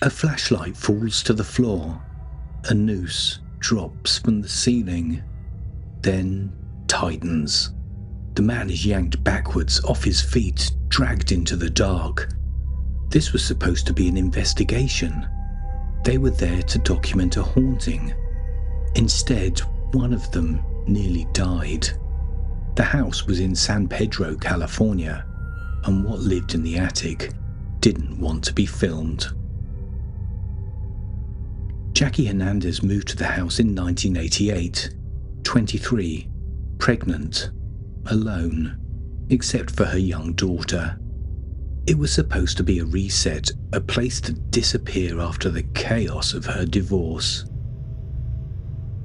A flashlight falls to the floor. A noose drops from the ceiling, then tightens. The man is yanked backwards off his feet, dragged into the dark. This was supposed to be an investigation. They were there to document a haunting. Instead, one of them nearly died. The house was in San Pedro, California, and what lived in the attic didn't want to be filmed. Jackie Hernandez moved to the house in 1988, 23, pregnant, alone, except for her young daughter. It was supposed to be a reset, a place to disappear after the chaos of her divorce.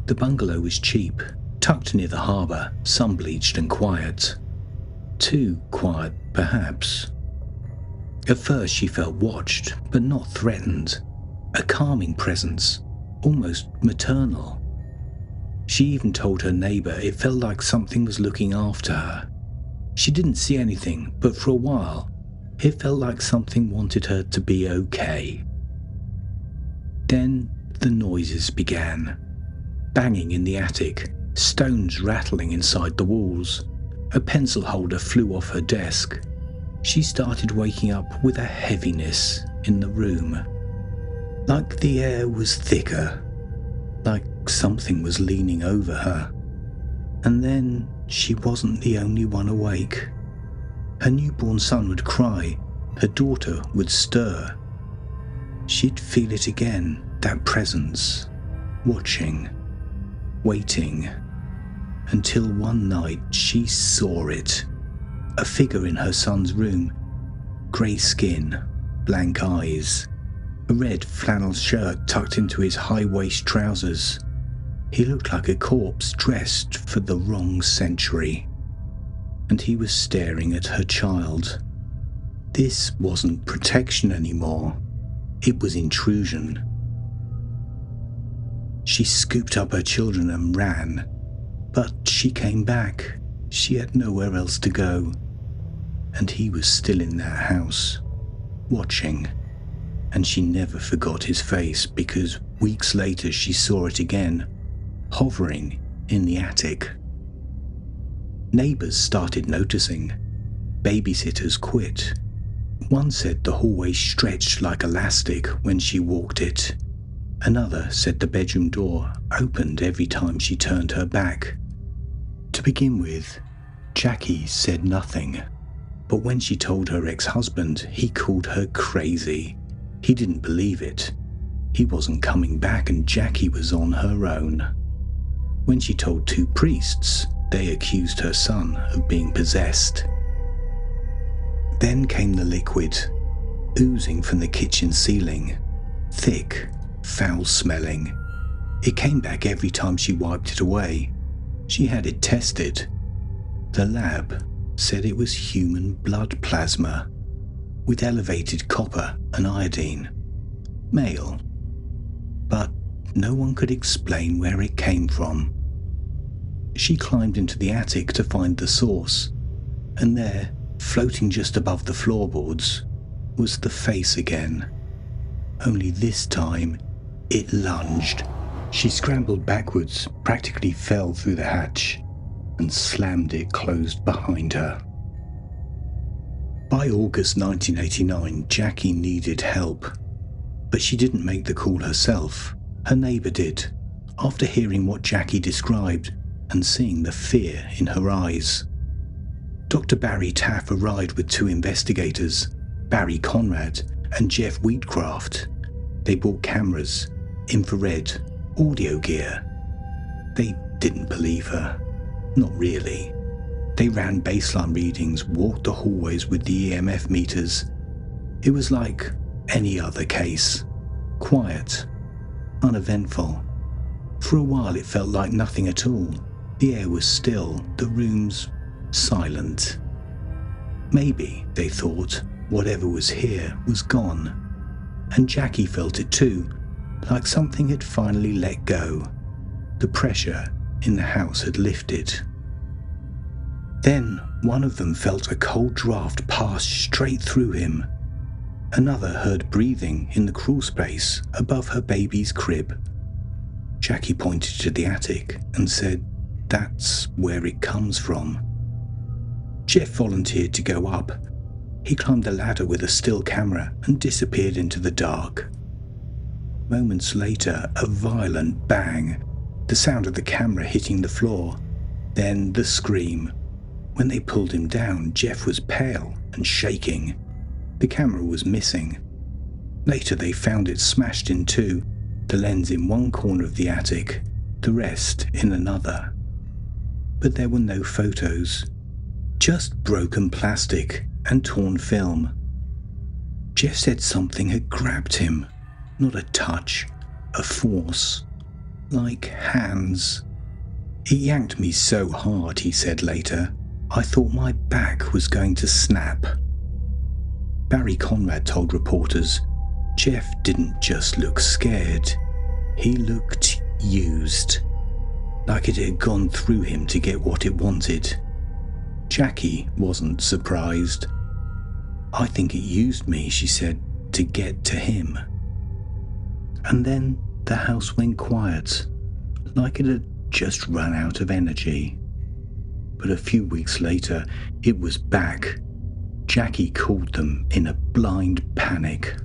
The bungalow was cheap, tucked near the harbour, sun-bleached and quiet. Too quiet, perhaps. At first she felt watched, but not threatened. A calming presence, almost maternal. She even told her neighbour it felt like something was looking after her. She didn't see anything, but for a while, it felt like something wanted her to be okay. Then the noises began. Banging in the attic, stones rattling inside the walls. A pencil holder flew off her desk. She started waking up with a heaviness in the room. Like the air was thicker, like something was leaning over her. And then she wasn't the only one awake. Her newborn son would cry, her daughter would stir. She'd feel it again, that presence, watching, waiting, until one night she saw it. A figure in her son's room, grey skin, blank eyes, a red flannel shirt tucked into his high-waist trousers. He looked like a corpse dressed for the wrong century. And he was staring at her child. This wasn't protection anymore. It was intrusion. She scooped up her children and ran, but she came back. She had nowhere else to go. And he was still in that house, watching. And she never forgot his face because weeks later she saw it again, hovering in the attic. Neighbours started noticing. Babysitters quit. One said the hallway stretched like elastic when she walked it. Another said the bedroom door opened every time she turned her back. To begin with, Jackie said nothing. But when she told her ex-husband, he called her crazy. He didn't believe it. He wasn't coming back and Jackie was on her own. When she told two priests, they accused her son of being possessed. Then came the liquid, oozing from the kitchen ceiling, thick, foul-smelling. It came back every time she wiped it away. She had it tested. The lab said it was human blood plasma, with elevated copper and iodine. Male. But no one could explain where it came from. She climbed into the attic to find the source, and there, floating just above the floorboards, was the face again. Only this time, it lunged. She scrambled backwards, practically fell through the hatch, and slammed it closed behind her. By August 1989, Jackie needed help, but she didn't make the call herself. Her neighbour did, after hearing what Jackie described and seeing the fear in her eyes. Dr. Barry Taff arrived with two investigators, Barry Conrad and Jeff Wheatcraft. They brought cameras, infrared, audio gear. They didn't believe her. Not really. They ran baseline readings, walked the hallways with the EMF meters. It was like any other case. Quiet, uneventful. For a while it felt like nothing at all. The air was still, the rooms silent. Maybe, they thought, whatever was here was gone. And Jackie felt it too, like something had finally let go. The pressure in the house had lifted. Then one of them felt a cold draft pass straight through him. Another heard breathing in the crawl space above her baby's crib. Jackie pointed to the attic and said, "That's where it comes from." Jeff volunteered to go up. He climbed a ladder with a still camera and disappeared into the dark. Moments later, a violent bang, the sound of the camera hitting the floor, then the scream. When they pulled him down, Jeff was pale and shaking. The camera was missing. Later they found it smashed in two, the lens in one corner of the attic, the rest in another. But there were no photos, just broken plastic and torn film. Jeff said something had grabbed him, not a touch, a force, like hands. "It yanked me so hard," he said later, "I thought my back was going to snap." Barry Conrad told reporters, Jeff didn't just look scared, he looked used, like it had gone through him to get what it wanted. Jackie wasn't surprised. "I think it used me," she said, "to get to him." And then the house went quiet, like it had just run out of energy. But a few weeks later, it was back. Jackie called them in a blind panic.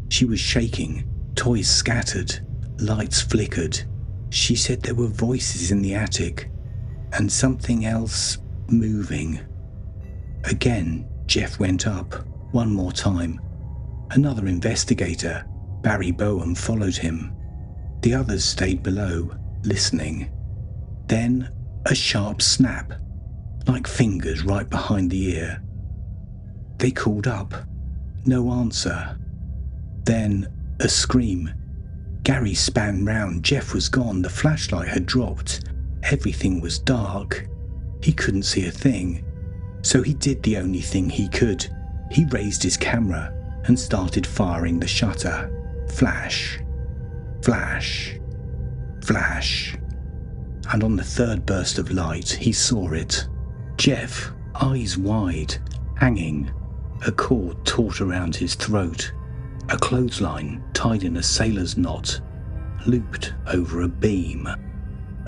She was shaking, toys scattered, lights flickered. She said there were voices in the attic, and something else moving. Again, Jeff went up, one more time. Another investigator, Barry Bowen, followed him. The others stayed below, listening. Then a sharp snap, like fingers right behind the ear. They called up. No answer. Then a scream. Gary span round. Jeff was gone. The flashlight had dropped. Everything was dark. He couldn't see a thing. So he did the only thing he could. He raised his camera and started firing the shutter. Flash. Flash. Flash. And on the third burst of light, he saw it. Jeff, eyes wide, hanging, a cord taut around his throat, a clothesline tied in a sailor's knot, looped over a beam.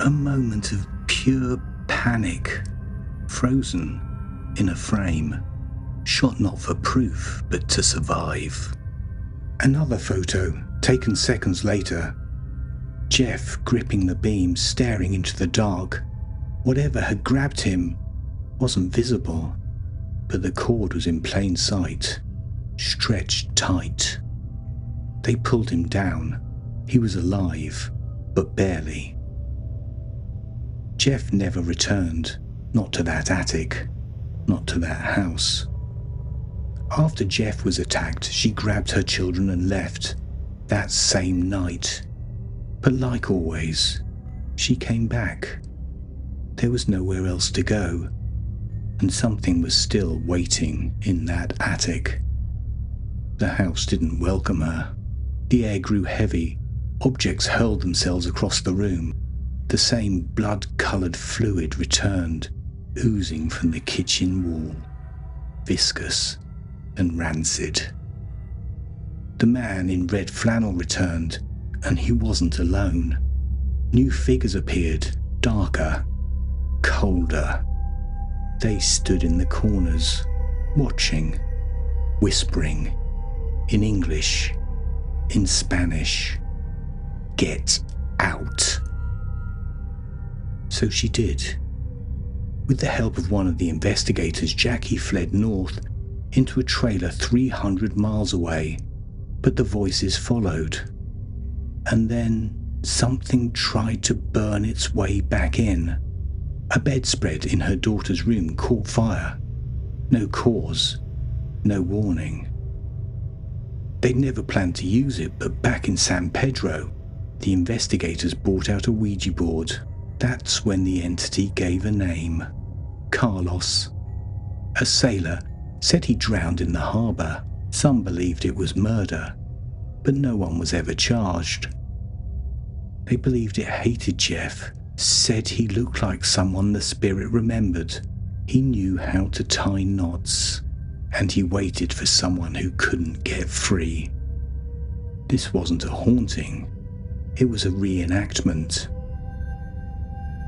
A moment of pure panic, frozen in a frame, shot not for proof, but to survive. Another photo, taken seconds later. Jeff gripping the beam, staring into the dark. Whatever had grabbed him wasn't visible, but the cord was in plain sight, stretched tight. They pulled him down. He was alive, but barely. Jeff never returned, not to that attic, not to that house. After Jeff was attacked, she grabbed her children and left that same night. But like always, she came back. There was nowhere else to go, and something was still waiting in that attic. The house didn't welcome her. The air grew heavy. Objects hurled themselves across the room. The same blood-coloured fluid returned, oozing from the kitchen wall, viscous and rancid. The man in red flannel returned, and he wasn't alone. New figures appeared, darker, colder. They stood in the corners, watching, whispering, in English, in Spanish, "Get out." So she did. With the help of one of the investigators, Jackie fled north into a trailer 300 miles away, but the voices followed. And then something tried to burn its way back in. A bedspread in her daughter's room caught fire. No cause, no warning. They'd never planned to use it, but back in San Pedro, the investigators brought out a Ouija board. That's when the entity gave a name. Carlos. A sailor said he drowned in the harbour. Some believed it was murder, but no one was ever charged. They believed it hated Jeff, said he looked like someone the spirit remembered. He knew how to tie knots, and he waited for someone who couldn't get free. This wasn't a haunting, it was a reenactment.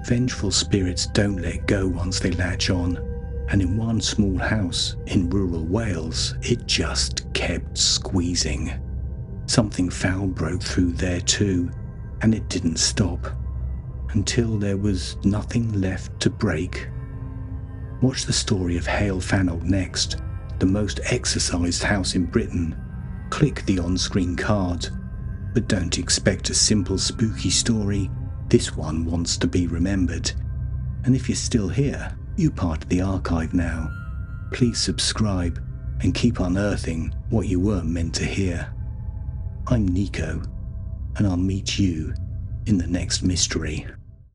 Vengeful spirits don't let go once they latch on, and in one small house in rural Wales, it just kept squeezing. Something foul broke through there too, and it didn't stop, until there was nothing left to break. Watch the story of Heol Fanog next, the most exorcised house in Britain. Click the on-screen card, but don't expect a simple spooky story. This one wants to be remembered. And if you're still here, you're part of the archive now. Please subscribe and keep unearthing what you weren't meant to hear. I'm Nico, and I'll meet you in the next mystery.